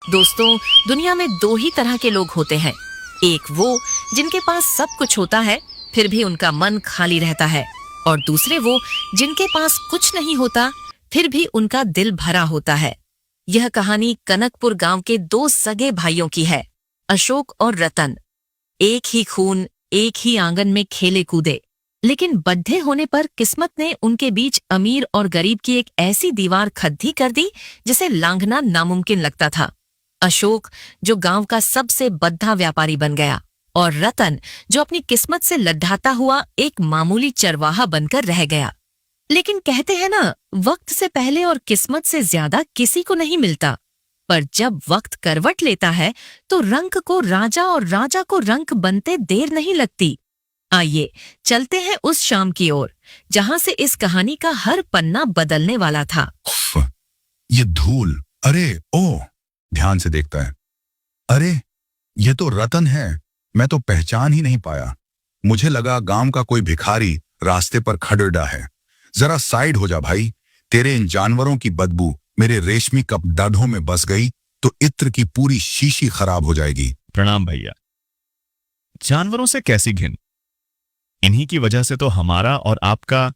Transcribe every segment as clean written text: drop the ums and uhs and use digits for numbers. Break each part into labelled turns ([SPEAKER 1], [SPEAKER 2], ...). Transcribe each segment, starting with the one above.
[SPEAKER 1] दोस्तों, दुनिया में दो ही तरह के लोग होते हैं। एक वो जिनके पास सब कुछ होता है फिर भी उनका मन खाली रहता है, और दूसरे वो जिनके पास कुछ नहीं होता फिर भी उनका दिल भरा होता है। यह कहानी कनकपुर गांव के दो सगे भाइयों की है, अशोक और रतन। एक ही खून, एक ही आंगन में खेले कूदे, लेकिन बड्ढे होने पर किस्मत ने उनके बीच अमीर और गरीब की एक ऐसी दीवार खद्दी कर दी जिसे लांघना नामुमकिन लगता था। अशोक जो गांव का सबसे बद्धा व्यापारी बन गया, और रतन जो अपनी किस्मत से लड्ढाता हुआ एक मामूली चरवाहा बनकर रह गया। लेकिन कहते हैं ना, वक्त से पहले और किस्मत से ज्यादा किसी को नहीं मिलता। पर जब वक्त करवट लेता है तो रंक को राजा और राजा को रंक बनते देर नहीं लगती। आइए चलते हैं उस शाम की ओर जहां से इस कहानी का हर पन्ना बदलने वाला था।
[SPEAKER 2] ये धूल, अरे ओ, ध्यान से देखता है। अरे ये तो रतन है, मैं तो पहचान ही नहीं पाया। मुझे लगा गांव का कोई भिखारी रास्ते पर खड़ेड़ा है। जरा साइड हो जा भाई, तेरे इन जानवरों की बदबू मेरे रेशमी कपड़ों में बस गई तो इत्र की पूरी शीशी खराब हो जाएगी।
[SPEAKER 3] प्रणाम भैया। जानवरों से कैसी घिन? इन्हीं की वजह से तो हमारा और आपका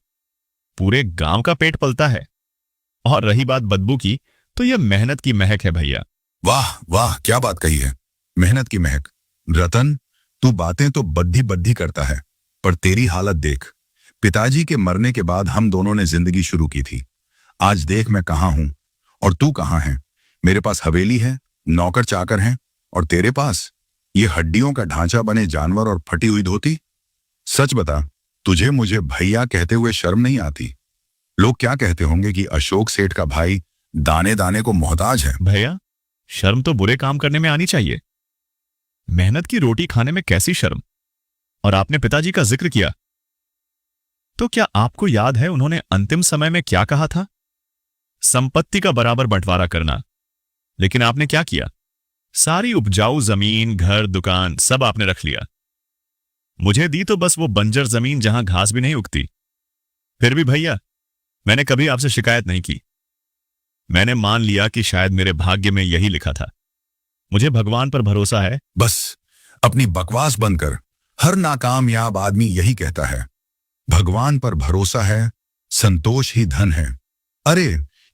[SPEAKER 3] पूरे गांव का पेट पलता है। और रही बात बदबू की, तो यह मेहनत की महक है भैया।
[SPEAKER 2] वाह वाह, क्या बात कही है, मेहनत की महक। रतन, तू बातें तो बद्धी बद्धी करता है, पर तेरी हालत देख। पिताजी के मरने के बाद हम दोनों ने जिंदगी शुरू की थी। आज देख मैं कहां हूं और तू कहां है। मेरे पास हवेली है, नौकर चाकर हैं, और तेरे पास ये हड्डियों का ढांचा बने जानवर और फटी हुई धोती। सच बता, तुझे मुझे भैया कहते हुए शर्म नहीं आती? लोग क्या कहते होंगे कि अशोक सेठ का भाई दाने दाने को मोहताज है।
[SPEAKER 3] भैया, शर्म तो बुरे काम करने में आनी चाहिए। मेहनत की रोटी खाने में कैसी शर्म? और आपने पिताजी का जिक्र किया, तो क्या आपको याद है उन्होंने अंतिम समय में क्या कहा था? संपत्ति का बराबर बंटवारा करना। लेकिन आपने क्या किया? सारी उपजाऊ जमीन, घर, दुकान सब आपने रख लिया। मुझे दी तो बस वो बंजर जमीन जहां घास भी नहीं उगती। फिर भी भैया, मैंने कभी आपसे शिकायत नहीं की। मैंने मान लिया कि शायद मेरे भाग्य में यही लिखा था। मुझे भगवान पर भरोसा है।
[SPEAKER 2] बस अपनी बकवास बंद कर। हर नाकामयाब आदमी यही कहता है, भगवान पर भरोसा है, संतोष ही धन है। अरे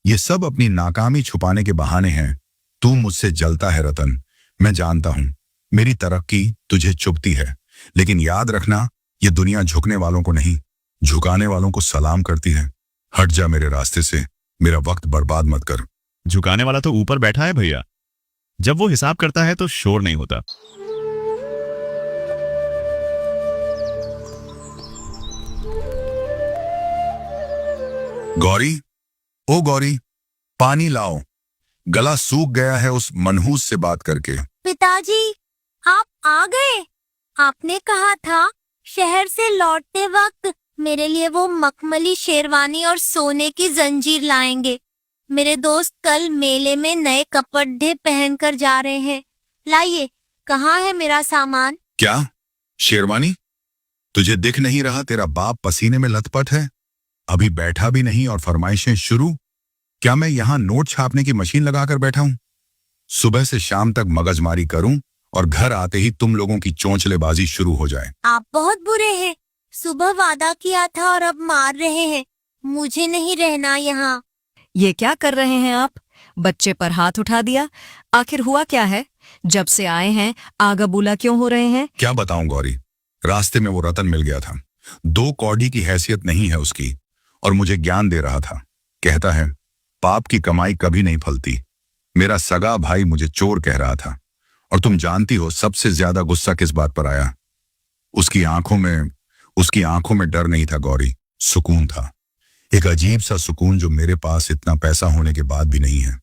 [SPEAKER 2] ये सब अपनी नाकामी छुपाने के बहाने हैं। तू मुझसे जलता है रतन, मैं जानता हूं। मेरी तरक्की तुझे चुभती है, लेकिन याद रखना, ये दुनिया झुकने वालों को नहीं, झुकाने वालों को सलाम करती है। हट जा मेरे रास्ते से, मेरा वक्त बर्बाद मत कर।
[SPEAKER 3] झुकाने वाला तो ऊपर बैठा है भैया। जब वो हिसाब करता है तो शोर नहीं होता।
[SPEAKER 2] गौरी, ओ गौरी, पानी लाओ, गला सूख गया है उस मनहूस से बात करके।
[SPEAKER 4] पिताजी, आप आ गए। आपने कहा था शहर से लौटते वक्त मेरे लिए वो मखमली शेरवानी और सोने की जंजीर लाएंगे। मेरे दोस्त कल मेले में नए कपड़े पहनकर जा रहे हैं। लाइए, कहाँ है मेरा सामान?
[SPEAKER 2] क्या शेरवानी? तुझे दिख नहीं रहा तेरा बाप पसीने में लथपथ है? अभी बैठा भी नहीं और फरमाइशें शुरू। क्या मैं यहाँ नोट छापने की मशीन लगाकर बैठा हूँ? सुबह से शाम तक मगजमारी करूं और घर आते ही तुम लोगों की चोंचलेबाजी शुरू हो जाए।
[SPEAKER 4] आप बहुत बुरे हैं। सुबह वादा किया था और अब मार रहे हैं। मुझे नहीं रहना यहाँ।
[SPEAKER 1] ये क्या कर रहे हैं आप? बच्चे पर हाथ उठा दिया। आखिर हुआ क्या है? जब से आए हैं आगा बुला क्यों हो रहे हैं?
[SPEAKER 2] क्या बताऊं गौरी, रास्ते में वो रतन मिल गया था। 2 कौड़ी की हैसियत नहीं है उसकी, और मुझे ज्ञान दे रहा था। कहता है पाप की कमाई कभी नहीं फलती। मेरा सगा भाई मुझे चोर कह रहा था। और तुम जानती हो सबसे ज्यादा गुस्सा किस बात पर आया? उसकी आंखों में डर नहीं था गौरी, सुकून था। एक अजीब सा सुकून जो मेरे पास इतना पैसा होने के बाद भी नहीं है।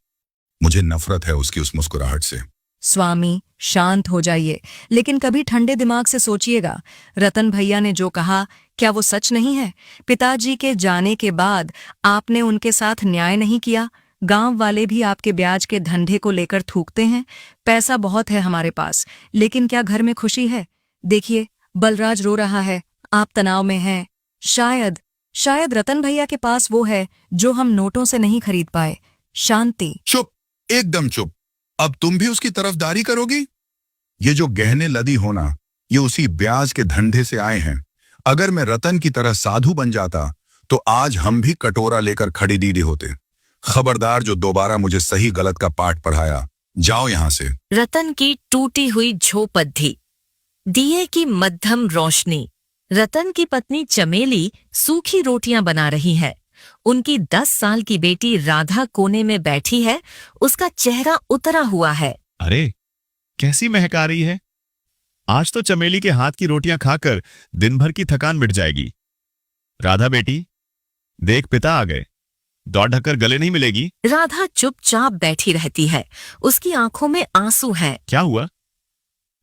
[SPEAKER 2] मुझे नफरत है उसकी उस मुस्कुराहट से।
[SPEAKER 1] स्वामी, शांत हो जाइए, लेकिन कभी ठंडे दिमाग से सोचिएगा। रतन भैया ने जो कहा, क्या वो सच नहीं है? पिताजी के जाने के बाद आपने उनके साथ न्याय नहीं किया। गांव वाले भी आपके ब्याज के धंधे को लेकर थूकते हैं। पैसा बहुत है हमारे पास, लेकिन क्या घर में खुशी है? देखिए, बलराज रो रहा है, आप तनाव में हैं। शायद रतन भैया के पास वो है जो हम नोटों से नहीं खरीद पाए, शांति।
[SPEAKER 2] चुप, एकदम चुप। अब तुम भी उसकी तरफदारी करोगी? ये जो गहने लदी होना, ये उसी ब्याज के धंधे से आए हैं। अगर मैं रतन की तरह साधु बन जाता तो आज हम भी कटोरा लेकर खड़ी दीदी होते। खबरदार जो दोबारा मुझे सही गलत का पाठ पढ़ाया, जाओ यहां से।
[SPEAKER 1] रतन की टूटी हुई झोपड़ी, दिए की मध्यम रोशनी। रतन की पत्नी चमेली सूखी रोटियां बना रही है। उनकी 10 साल की बेटी राधा कोने में बैठी है। उसका चेहरा उतरा हुआ है।
[SPEAKER 3] अरे, कैसी महक आ रही है। आज तो चमेली के हाथ की रोटियां खाकर दिन भर की थकान मिट जाएगी। राधा बेटी, देख पिता आ गए, दौड़ ढककर गले नहीं मिलेगी।
[SPEAKER 1] राधा चुपचाप बैठी रहती है। उसकी आंखों में आंसू हैं।
[SPEAKER 3] क्या हुआ?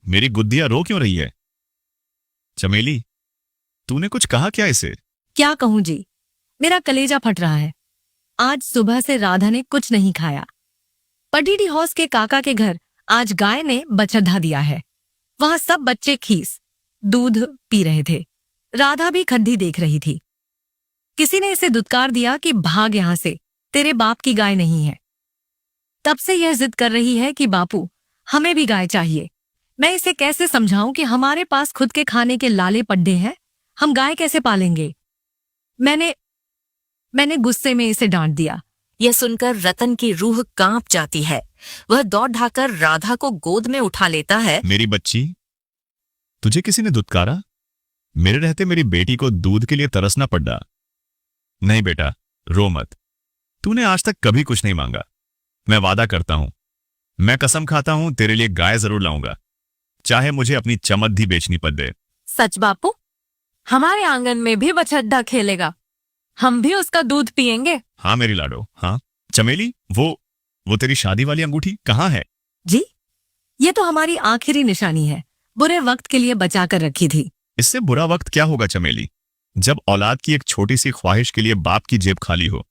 [SPEAKER 3] मेरी गुद्दियां रो क्यों रही है? चमेली, तूने कुछ कहा क्या इसे?
[SPEAKER 5] क्या कहूं जी, मेरा कलेजा फट रहा है। आज सुबह से राधा ने कुछ नहीं खाया। पडीडी हौस के काका के घर आज गाय ने बछड़ा दिया है। वहां सब बच्चे खीस दूध पी रहे थे। राधा भी खड्डी देख रही थी। किसी ने इसे दुत्कार दिया कि भाग यहां से, तेरे बाप की गाय नहीं है। तब से यह जिद कर रही है कि बापू, हमें भी गाय चाहिए। मैं इसे कैसे समझाऊं कि हमारे पास खुद के खाने के लाले पड्डे हैं, हम गाय कैसे पालेंगे? मैंने गुस्से में इसे डांट दिया।
[SPEAKER 1] यह सुनकर रतन की रूह कांप जाती है। वह दौड़ ढाकर राधा को गोद में उठा लेता है।
[SPEAKER 3] मेरी बच्ची, तुझे किसी ने दुत्कारा? मेरे रहते मेरी बेटी को दूध के लिए तरसना पड़ा। नहीं बेटा, रो मत। तूने आज तक कभी कुछ नहीं मांगा। मैं वादा करता हूं, मैं कसम खाता हूं, तेरे लिए गाय जरूर लाऊंगा, चाहे मुझे अपनी चमद्दी बेचनी पड़ दे।
[SPEAKER 5] सच बापू? हमारे आंगन में भी बछड्डा खेलेगा, हम भी उसका दूध पिएंगे।
[SPEAKER 3] हाँ मेरी लाडो, हाँ। चमेली, वो तेरी शादी वाली अंगूठी कहाँ है?
[SPEAKER 5] जी, ये तो हमारी आखिरी निशानी है, बुरे वक्त के लिए बचा कर रखी थी।
[SPEAKER 3] इससे बुरा वक्त क्या होगा चमेली, जब औलाद की एक छोटी सी ख्वाहिश के लिए बाप की जेब खाली हो।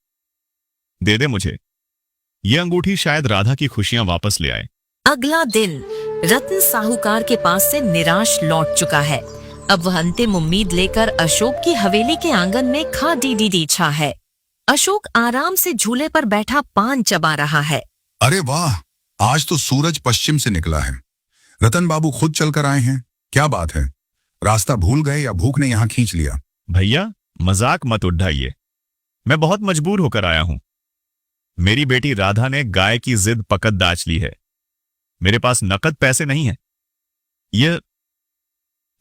[SPEAKER 3] दे दे मुझे ये अंगूठी, शायद राधा की खुशियां वापस ले आए।
[SPEAKER 1] अगला दिन रतन साहूकार के पास से निराश लौट चुका है। अब वह अंतिम उम्मीद लेकर अशोक की हवेली के आंगन में खा डी छा है। अशोक आराम से झूले पर बैठा पान चबा रहा है।
[SPEAKER 2] अरे वाह, आज तो सूरज पश्चिम से निकला है। रतन बाबू खुद चलकर आए हैं, क्या बात है? रास्ता भूल गए या भूख ने यहां खींच लिया?
[SPEAKER 3] भैया, मजाक मत उठाइए, मैं बहुत मजबूर होकर आया हूं। मेरी बेटी राधा ने गाय की जिद पकड़ दाच ली है। मेरे पास नकद पैसे नहीं है।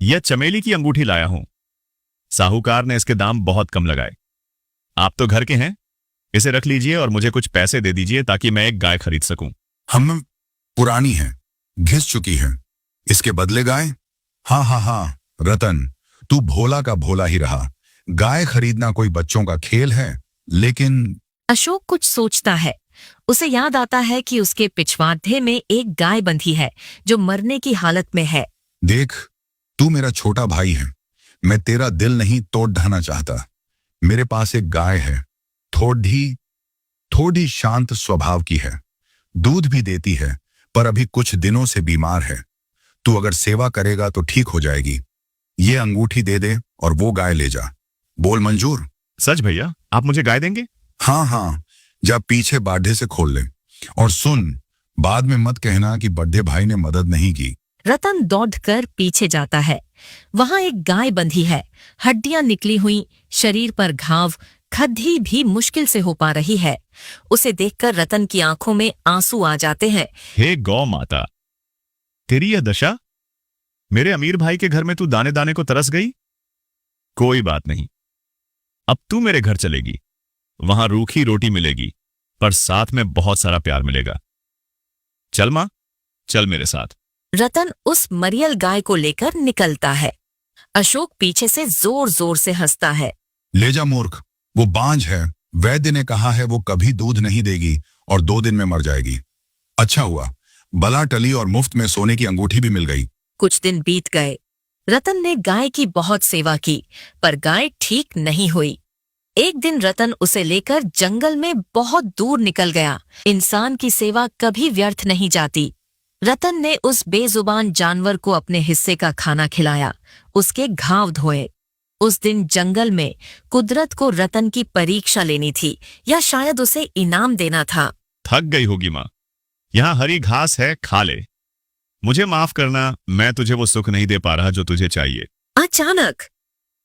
[SPEAKER 3] यह चमेली की अंगूठी लाया हूं। साहूकार ने इसके दाम बहुत कम लगाए। आप तो घर के हैं, इसे रख लीजिए और मुझे कुछ पैसे दे दीजिए ताकि मैं एक गाय खरीद सकूं।
[SPEAKER 2] हम पुरानी है, घिस चुकी है, इसके बदले गाय? हाँ, रतन, तू भोला का भोला ही रहा। गाय खरीदना कोई बच्चों का खेल है, लेकिन...
[SPEAKER 1] अशोक कुछ सोचता है। उसे याद आता है कि उसके पिछवाड़े में एक गाय बंधी है जो मरने की हालत में है।
[SPEAKER 2] देख, तू मेरा छोटा भाई है, मैं तेरा दिल नहीं तोड़ ढाना चाहता। मेरे पास एक गाय है, थोड़ी शांत स्वभाव की है, दूध भी देती है, पर अभी कुछ दिनों से बीमार है। तू अगर सेवा करेगा तो ठीक हो जाएगी। ये अंगूठी दे दे और वो गाय ले जा। बोल मंजूर?
[SPEAKER 3] सच भैया, आप मुझे गाय देंगे?
[SPEAKER 2] हाँ, जब पीछे बाढ़े से खोल ले। और सुन, बाद में मत कहना कि बड्ढे भाई ने मदद नहीं की।
[SPEAKER 1] रतन दौड़कर पीछे जाता है। वहां एक गाय बंधी है, हड्डियां निकली हुई, शरीर पर घाव, खद्दी भी मुश्किल से हो पा रही है। उसे देखकर रतन की आंखों में आंसू आ जाते हैं।
[SPEAKER 3] हे गौ माता, तेरी यह दशा? मेरे अमीर भाई के घर में तू दाने दाने को तरस गई? कोई बात नहीं, अब तू मेरे घर चलेगी। वहां रूखी रोटी मिलेगी, पर साथ में बहुत सारा प्यार मिलेगा। चल मां, चल मेरे साथ।
[SPEAKER 1] रतन उस मरियल गाय को लेकर निकलता है। अशोक पीछे से जोर जोर से हंसता है।
[SPEAKER 2] ले जा मूर्ख, वो बांझ है। वैद्य ने कहा है वो कभी दूध नहीं देगी और 2 दिन में मर जाएगी। अच्छा हुआ, बला टली और मुफ्त में सोने की अंगूठी भी मिल गई।
[SPEAKER 1] कुछ दिन बीत गए। रतन ने गाय की बहुत सेवा की, पर गाय ठीक नहीं हुई। एक दिन रतन उसे लेकर जंगल में बहुत दूर निकल गया। इंसान की सेवा कभी व्यर्थ नहीं जाती। रतन ने उस बेजुबान जानवर को अपने हिस्से का खाना खिलाया, उसके घाव धोए। उस दिन जंगल में कुदरत को रतन की परीक्षा लेनी थी, या शायद उसे इनाम देना था।
[SPEAKER 3] थक गई होगी मां, यहां हरी घास है, खा ले। मुझे माफ करना, मैं तुझे वो सुख नहीं दे पा रहा जो तुझे चाहिए।
[SPEAKER 1] अचानक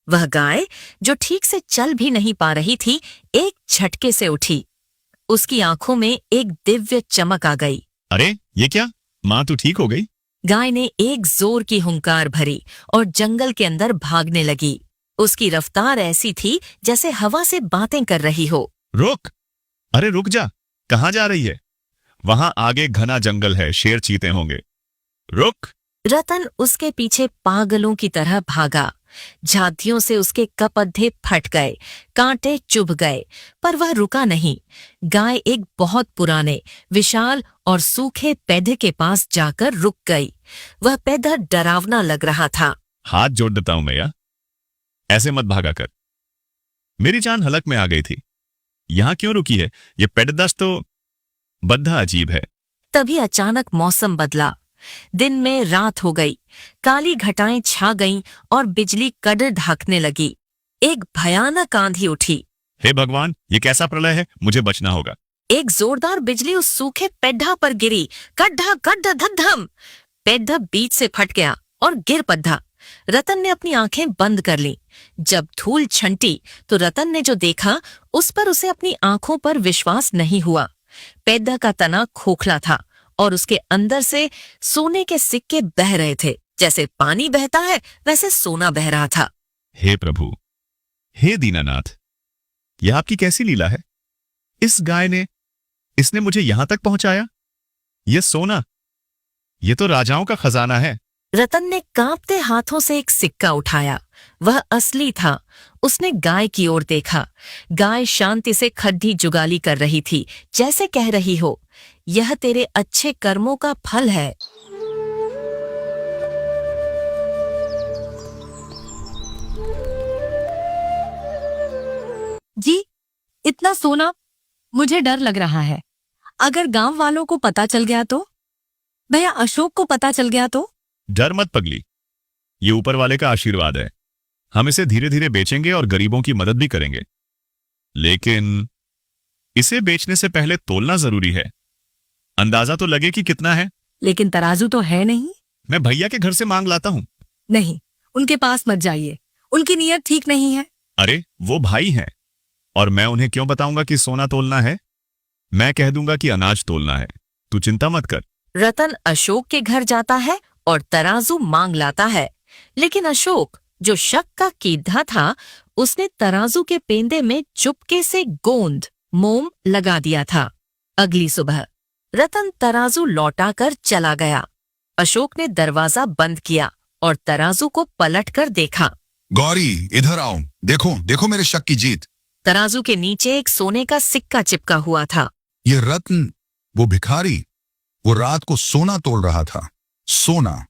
[SPEAKER 1] वह गाय जो ठीक से चल भी नहीं पा रही थी, एक झटके से उठी। उसकी आंखों में एक दिव्य चमक आ गई।
[SPEAKER 3] अरे ये क्या, माँ तू ठीक हो गई?
[SPEAKER 1] गाय ने एक जोर की हुंकार भरी और जंगल के अंदर भागने लगी। उसकी रफ्तार ऐसी थी जैसे हवा से बातें कर रही हो।
[SPEAKER 3] रुक, अरे रुक जा, कहाँ जा रही है? वहां आगे घना जंगल है, शेर चीते होंगे। रुक।
[SPEAKER 1] रतन उसके पीछे पागलों की तरह भागा। झांतियों से उसके कपधे फट गए, कांटे चुभ गए, पर वह रुका नहीं। गाय एक बहुत पुराने, विशाल और सूखे पेड़ के पास जाकर रुक गई। वह पेड़ डरावना लग रहा था।
[SPEAKER 3] हाथ जोड़ देता हूं मैया, ऐसे मत भागा कर। मेरी जान हलक में आ गई थी। यहां क्यों रुकी है? ये पेड़दस तो बद्धा अजीब है।
[SPEAKER 1] तभी अचानक मौसम बदला। दिन में रात हो गई, काली घटाएं छा गईं और बिजली कड़र ढाकने लगी। एक भयानक आंधी उठी।
[SPEAKER 3] हे भगवान, ये कैसा प्रलय है? मुझे बचना होगा।
[SPEAKER 1] एक जोरदार बिजली उस सूखे पेड्ढा पर गिरी। कड्ढा कड्ढा धद्धम। पेड्ढा बीच से फट गया और गिर पड्ढा। रतन ने अपनी आंखें बंद कर लीं। जब धूल छंटी तो रतन ने जो देखा, उस पर उसे अपनी आंखों पर विश्वास नहीं हुआ। पेड्ढा का तना खोखला था और उसके अंदर से सोने के सिक्के बह रहे थे। जैसे पानी बहता है, वैसे सोना बह रहा था।
[SPEAKER 3] हे प्रभु, हे दीनानाथ, यह आपकी कैसी लीला है? इस गाय ने, इसने मुझे यहां तक पहुंचाया। यह सोना, यह तो राजाओं का खजाना है।
[SPEAKER 1] रतन ने कांपते हाथों से एक सिक्का उठाया। वह असली था। उसने गाय की ओर देखा। गाय शांति से खड्डी जुगाली कर रही थी, जैसे कह रही हो, यह तेरे अच्छे कर्मों का फल है।
[SPEAKER 5] जी, इतना सोना, मुझे डर लग रहा है। अगर गांव वालों को पता चल गया तो? भैया अशोक को पता चल गया तो?
[SPEAKER 3] डर मत पगली, ये ऊपर वाले का आशीर्वाद है। हम इसे धीरे धीरे बेचेंगे और गरीबों की मदद भी करेंगे। लेकिन इसे बेचने से पहले तोलना जरूरी है। अंदाजा तो लगे कि कितना है।
[SPEAKER 5] लेकिन तराजू तो है नहीं।
[SPEAKER 3] मैं भैया के घर से मांग लाता हूं।
[SPEAKER 5] नहीं, उनके पास मत जाइए, उनकी नीयत ठीक नहीं है।
[SPEAKER 3] अरे वो भाई हैं, और मैं उन्हें क्यों बताऊंगा कि सोना तोलना है? मैं कह दूंगा कि अनाज तोलना है। तू चिंता मत कर।
[SPEAKER 1] रतन अशोक के घर जाता है और तराजू मांग लाता है। लेकिन अशोक, जो शक का कीधा था, उसने तराजू के पेंदे में चुपके से गोंद, मोम लगा दिया था। अगली सुबह रतन तराजू लौटाकर चला गया। अशोक ने दरवाजा बंद किया और तराजू को पलटकर देखा।
[SPEAKER 2] गौरी, इधर आओ। देखो देखो मेरे शक की जीत।
[SPEAKER 1] तराजू के नीचे एक सोने का सिक्का चिपका हुआ था।
[SPEAKER 2] ये रत्न, वो भिखारी, वो रात को सोना तोल रहा था। सोना,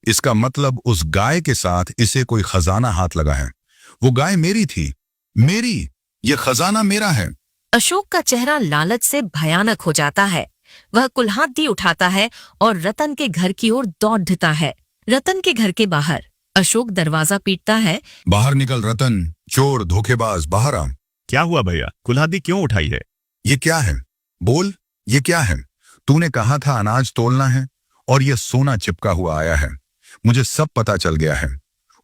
[SPEAKER 2] इसका मतलब उस गाय के साथ इसे कोई खजाना हाथ लगा है। वो गाय मेरी थी, मेरी, ये खजाना मेरा है।
[SPEAKER 1] अशोक का चेहरा लालच से भयानक हो जाता है। वह कुल्हाड़ी उठाता है और रतन के घर की ओर दौड़ता है। रतन के घर के बाहर अशोक दरवाजा पीटता है।
[SPEAKER 2] बाहर निकल रतन, चोर, धोखेबाज, बाहर आ।
[SPEAKER 3] क्या हुआ भैया, कुल्हाड़ी क्यों उठाई है?
[SPEAKER 2] ये क्या है? बोल, ये क्या है? तूने कहा था अनाज तोलना है और ये सोना चिपका हुआ आया है। मुझे सब पता चल गया है।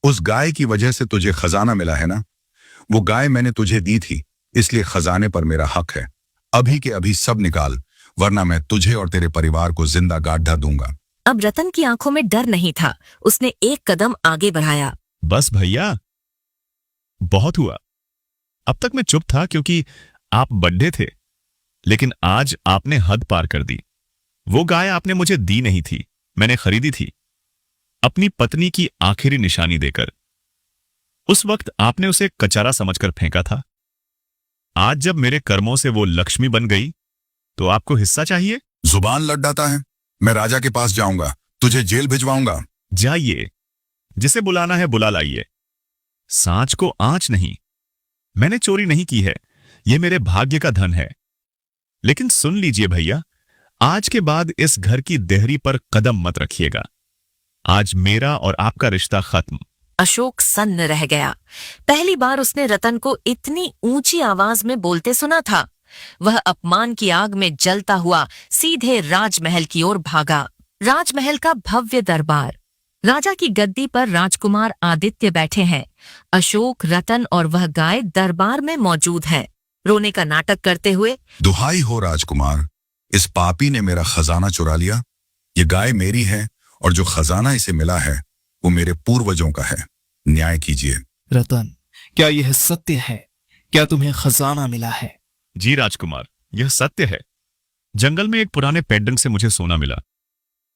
[SPEAKER 2] उस गाय की वजह से तुझे खजाना मिला है ना? वो गाय मैंने तुझे दी थी, इसलिए खजाने पर मेरा हक है। अभी के अभी सब निकाल, वरना मैं तुझे और तेरे परिवार को जिंदा गाढ़ा दूंगा।
[SPEAKER 1] अब रतन की आंखों में डर नहीं था। उसने एक कदम आगे बढ़ाया।
[SPEAKER 3] बस भैया, बहुत हुआ। अब तक मैं चुप था क्योंकि आप बड्ढे थे, लेकिन आज आपने हद पार कर दी। वो गाय आपने मुझे दी नहीं थी, मैंने खरीदी थी, अपनी पत्नी की आखिरी निशानी देकर। उस वक्त आपने उसे कचारा समझकर फेंका था। आज जब मेरे कर्मों से वो लक्ष्मी बन गई, तो आपको हिस्सा चाहिए?
[SPEAKER 2] जुबान लड़ाता है। मैं राजा के पास जाऊंगा, तुझे जेल भिजवाऊंगा।
[SPEAKER 3] जाइए, जिसे बुलाना है बुला लाइए। सांच को आंच नहीं। मैंने चोरी नहीं की है, ये मेरे भाग्य का धन है। लेकिन सुन लीजिए भैया, आज के बाद इस घर की देहरी पर कदम मत रखिएगा। आज मेरा और आपका रिश्ता खत्म।
[SPEAKER 1] अशोक सन्न रह गया। पहली बार उसने रतन को इतनी ऊंची आवाज में बोलते सुना था। वह अपमान की आग में जलता हुआ सीधे राजमहल की ओर भागा। राजमहल का भव्य दरबार। राजा की गद्दी पर राजकुमार आदित्य बैठे हैं। अशोक, रतन और वह गाय दरबार में मौजूद हैं, रोने का नाटक करते हुए।
[SPEAKER 2] दुहाई हो राजकुमार, इस पापी ने मेरा खजाना चुरा लिया। ये गाय मेरी है और जो खजाना इसे मिला है वो मेरे पूर्वजों का है। न्याय कीजिए।
[SPEAKER 6] रतन, क्या यह सत्य है? क्या तुम्हें खजाना मिला है?
[SPEAKER 3] जी राजकुमार, यह सत्य है। जंगल में एक पुराने पेंडेंट से मुझे सोना मिला,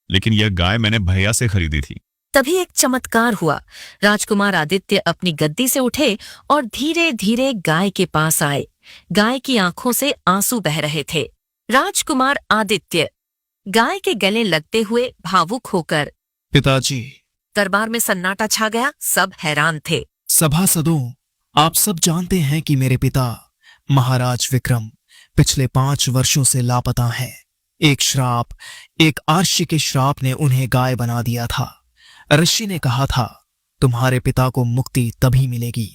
[SPEAKER 3] लेकिन यह गाय मैंने भैया से खरीदी थी।
[SPEAKER 1] तभी एक चमत्कार हुआ। राजकुमार आदित्य अपनी गद्दी से उठे और धीरे धीरे गाय के पास आए। गाय की आंखों से आंसू बह रहे थे। राजकुमार आदित्य गाय के गले लगते हुए भावुक होकर।
[SPEAKER 6] पिताजी।
[SPEAKER 1] दरबार में सन्नाटा छा गया। सब हैरान थे।
[SPEAKER 6] सभासदों, आप सब जानते हैं कि मेरे पिता महाराज विक्रम पिछले 5 वर्षों से लापता हैं। एक श्राप, एक आर्ष्य के श्राप ने उन्हें गाय बना दिया था। ऋषि ने कहा था, तुम्हारे पिता को मुक्ति तभी मिलेगी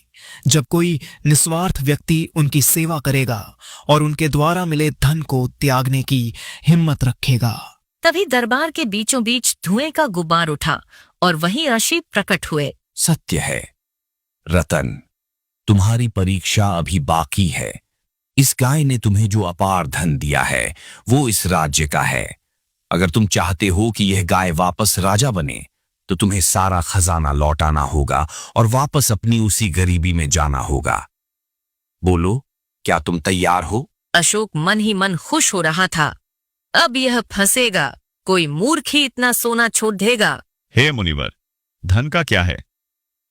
[SPEAKER 6] जब कोई निस्वार्थ व्यक्ति उनकी सेवा करेगा और उनके द्वारा मिले धन को त्यागने की हिम्मत रखेगा।
[SPEAKER 1] तभी दरबार के बीचों बीच धुएं का गुब्बार उठा और वहीं ऋषि प्रकट हुए।
[SPEAKER 7] सत्य है रतन, तुम्हारी परीक्षा अभी बाकी है। इस गाय ने तुम्हें जो अपार धन दिया है वो इस राज्य का है। अगर तुम चाहते हो कि यह गाय वापस राजा बने तो तुम्हें सारा खजाना लौटाना होगा और वापस अपनी उसी गरीबी में जाना होगा। बोलो, क्या तुम तैयार हो?
[SPEAKER 1] अशोक मन ही मन खुश हो रहा था। अब यह फंसेगा। कोई मूर्ख ही इतना सोना छोड़ देगा।
[SPEAKER 3] हे मुनिवर, धन का क्या है?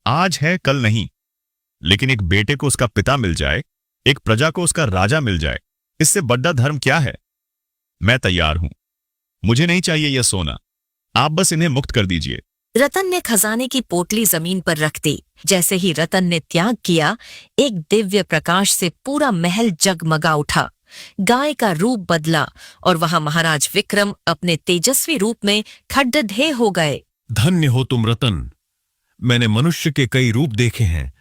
[SPEAKER 3] आज है कल नहीं। लेकिन एक बेटे को उसका पिता मिल जाए, एक प्रजा को उसका राजा मिल जाए, इससे बड़ा धर्म क्या है? मैं तैयार हूं। मुझे नहीं चाहिए यह सोना। आप बस इन्हें मुक्त कर दीजिए।
[SPEAKER 1] रतन ने खजाने की पोटली जमीन पर रख दी। जैसे ही रतन ने त्याग किया, एक दिव्य प्रकाश से पूरा महल जगमगा उठा। गाय का रूप बदला और वहां महाराज विक्रम अपने तेजस्वी रूप में खड्डढे हो गए।
[SPEAKER 8] धन्य हो तुम रतन। मैंने मनुष्य के कई रूप देखे हैं,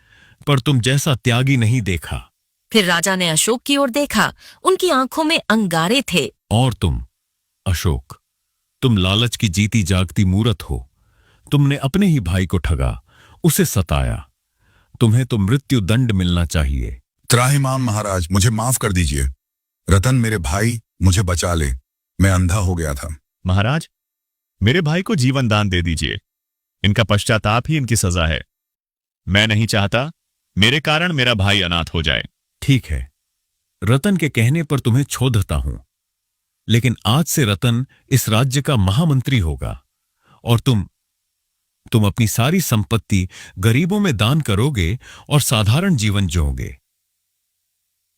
[SPEAKER 8] पर तुम जैसा त्यागी नहीं देखा।
[SPEAKER 1] फिर राजा ने अशोक की ओर देखा। उनकी आंखों में अंगारे थे।
[SPEAKER 8] और तुम अशोक, तुम लालच की जीती जागती मूरत हो। तुमने अपने ही भाई को ठगा, उसे सताया। तुम्हें तो मृत्यु दंड मिलना चाहिए।
[SPEAKER 2] त्राहिमाम महाराज, मुझे माफ कर दीजिए। रतन मेरे भाई, मुझे बचा ले। मैं अंधा हो गया था।
[SPEAKER 3] महाराज, मेरे भाई को जीवन दान दे दीजिए। इनका पश्चाताप ही इनकी सजा है। मैं नहीं चाहता मेरे कारण मेरा भाई अनाथ हो जाए।
[SPEAKER 8] ठीक है, रतन के कहने पर तुम्हें छोड़ता हूं, लेकिन आज से रतन इस राज्य का महामंत्री होगा और तुम अपनी सारी संपत्ति गरीबों में दान करोगे और साधारण जीवन जियोगे।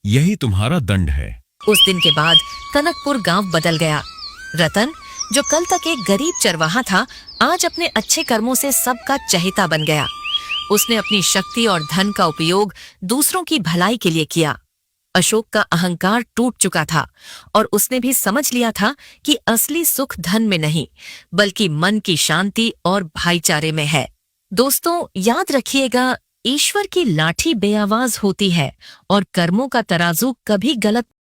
[SPEAKER 8] यही तुम्हारा दंड है।
[SPEAKER 1] उस दिन के बाद कनकपुर गांव बदल गया। रतन, जो कल तक एक गरीब चरवाहा था, आज अपने अच्छे कर्मों से सबका चहेता बन गया। उसने अपनी शक्ति और धन का उपयोग दूसरों की भलाई के लिए किया। अशोक का अहंकार टूट चुका था और उसने भी समझ लिया था कि असली सुख धन में नहीं, बल्कि मन की शांति और भाईचारे में है। दोस्तों, याद रखिएगा, ईश्वर की लाठी बेआवाज होती है और कर्मों का तराजू कभी गलत